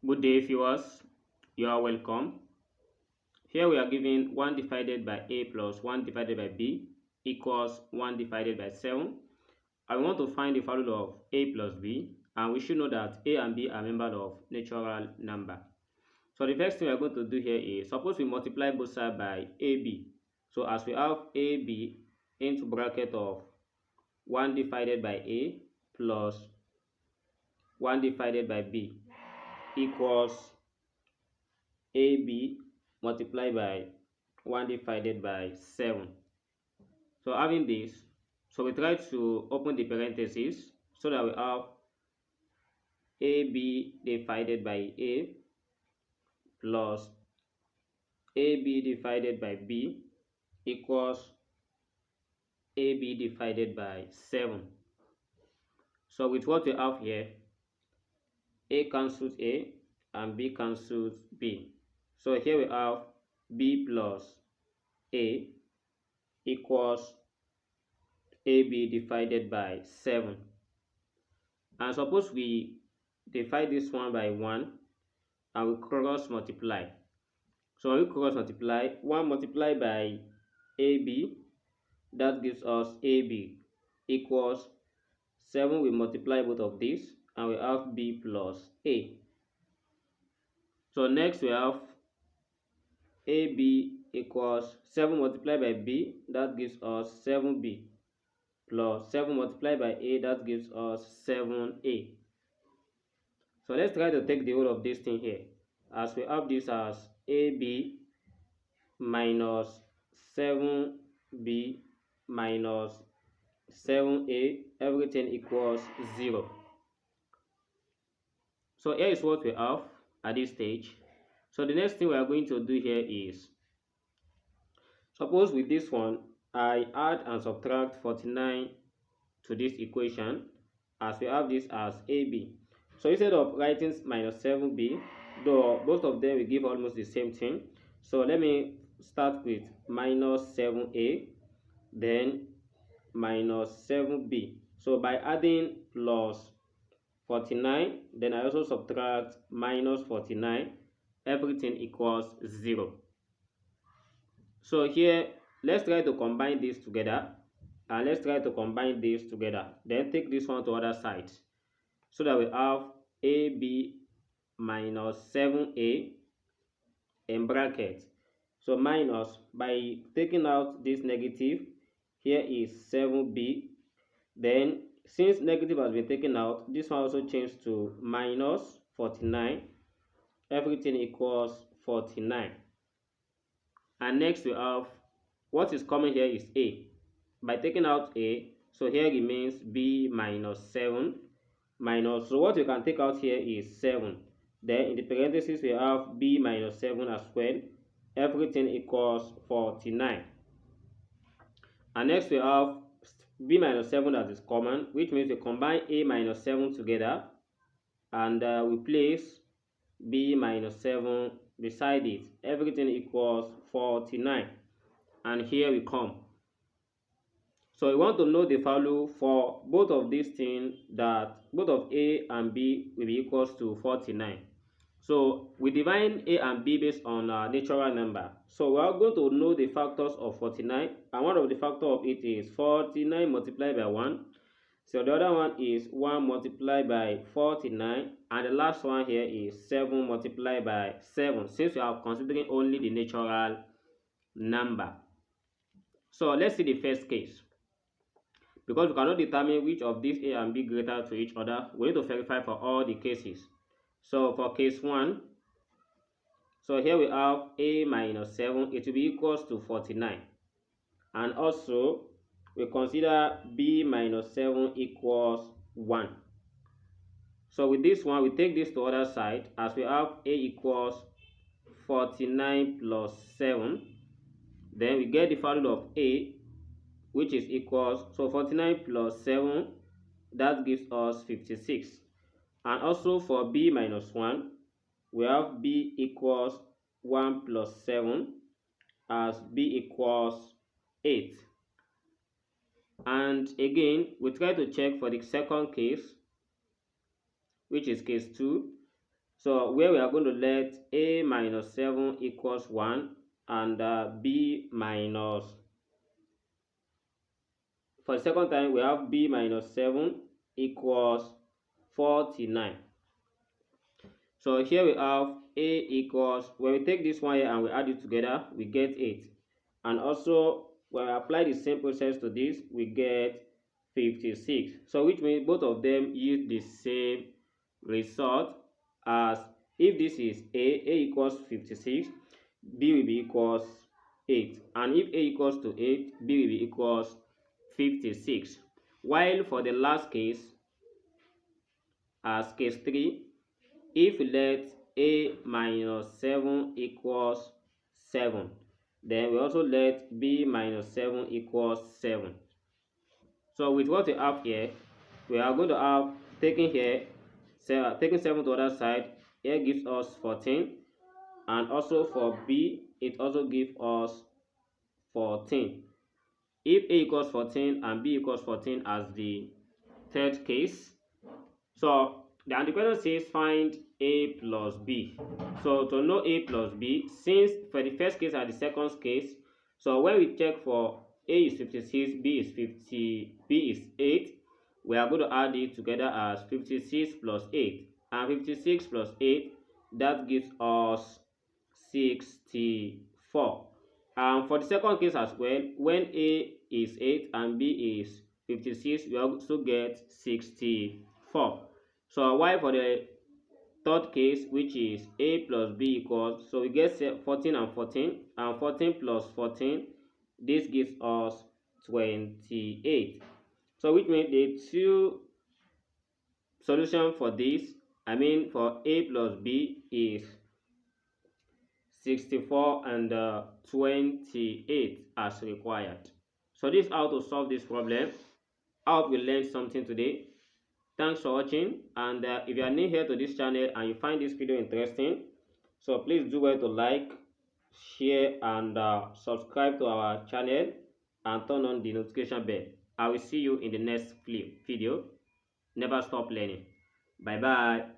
Good day, viewers. You are welcome. Here we are given 1 divided by a plus 1 divided by b equals 1 divided by 7. I want to find the value of a plus b, and we should know that a and b are members of natural number. So the first thing we are going to do here is, suppose we multiply both sides by ab. So as we have ab into bracket of 1 divided by a plus 1 divided by b equals AB multiplied by 1 divided by 7. So having this, so we try to open the parentheses so that we have AB divided by A plus AB divided by B equals AB divided by 7. So with what we have here, A cancels A and B cancels B. So here we have B plus A equals AB divided by 7. And suppose we divide this one by 1 and we cross multiply. So when we cross multiply, 1 multiplied by AB, that gives us AB equals 7. We multiply both of these and we have B plus A. So next we have AB equals 7 multiplied by B, that gives us 7B, plus 7 multiplied by A, that gives us 7A. So let's try to take the whole of this thing here, as we have this as AB minus 7B minus 7A, everything equals 0. So here is what we have at this stage. So the next thing we are going to do here is, suppose with this one, I add and subtract 49 to this equation, as we have this as AB. So instead of writing minus 7B, though both of them will give almost the same thing, so let me start with minus 7A, then minus 7B. So by adding plus 49, then I also subtract minus 49, everything equals 0. So here, let's try to combine this together, and let's try to combine this together. Then take this one to other side, so that we have AB minus 7A in bracket. So minus, by taking out this negative, here is 7B. Then since negative has been taken out, this one also changed to minus 49. Everything equals 49. And next we have, what is common here is A. By taking out A, so here remains B minus 7 minus, so what we can take out here is 7. Then in the parentheses we have B minus 7 as well. Everything equals 49. And next we have B minus 7 that is common, which means we combine A minus 7 together, and we place B minus 7 beside it. Everything equals 49. And here we come. So we want to know the value for both of these things, that both of A and B will be equals to 49. So we divide A and B based on natural number. So we are going to know the factors of 49, and one of the factors of it is 49 multiplied by 1. So the other one is 1 multiplied by 49, and the last one here is 7 multiplied by 7, since we are considering only the natural number. So let's see the first case. Because we cannot determine which of these A and B greater to each other, we need to verify for all the cases. So for case 1, so here we have A minus 7, it will be equals to 49. And also, we consider B minus 7 equals 1. So with this one, we take this to other side, as we have A equals 49 plus 7. Then we get the value of A, which is equals, so 49 plus 7, that gives us 56. And also for B minus 1, we have B equals 1 plus 7, as B equals 8. And again, we try to check for the second case, which is case 2. So where we are going to let a minus 7 equals 1 and b minus, for the second time we have b minus 7 equals 49. So here we have a equals, when we take this one here and we add it together, we get 8. And also when we apply the same process to this, we get 56. So which means both of them yield the same result, as if this is a equals 56, b will be equals 8. And if a equals to 8, b will be equals 56. While for the last case, as case 3, if we let a minus 7 equals 7, then we also let b minus 7 equals 7. So with what we have here, we are going to have taking 7 to the other side, here gives us 14, and also for b it also gives us 14. If a equals 14 and b equals 14 as the third case, so the question says find a plus b. So to know a plus b, since for the first case and the second case, so when we check for a is 56, b is 8, we are going to add it together as 56 plus 8, and 56 plus 8, that gives us 64. And for the second case as well, when a is 8 and b is 56, we also get 64. So while for the third case, which is a plus b equals, so we get 14 and 14, and 14 plus 14, this gives us 28. So which means the two solution for this, I mean for a plus b, is 64 and 28 as required. So this is how to solve this problem. I hope you learned something today. Thanks for watching, and if you are new here to this channel and you find this video interesting, so please do well to like, share, and subscribe to our channel and turn on the notification bell. I will see you in the next video. Never stop learning. Bye bye.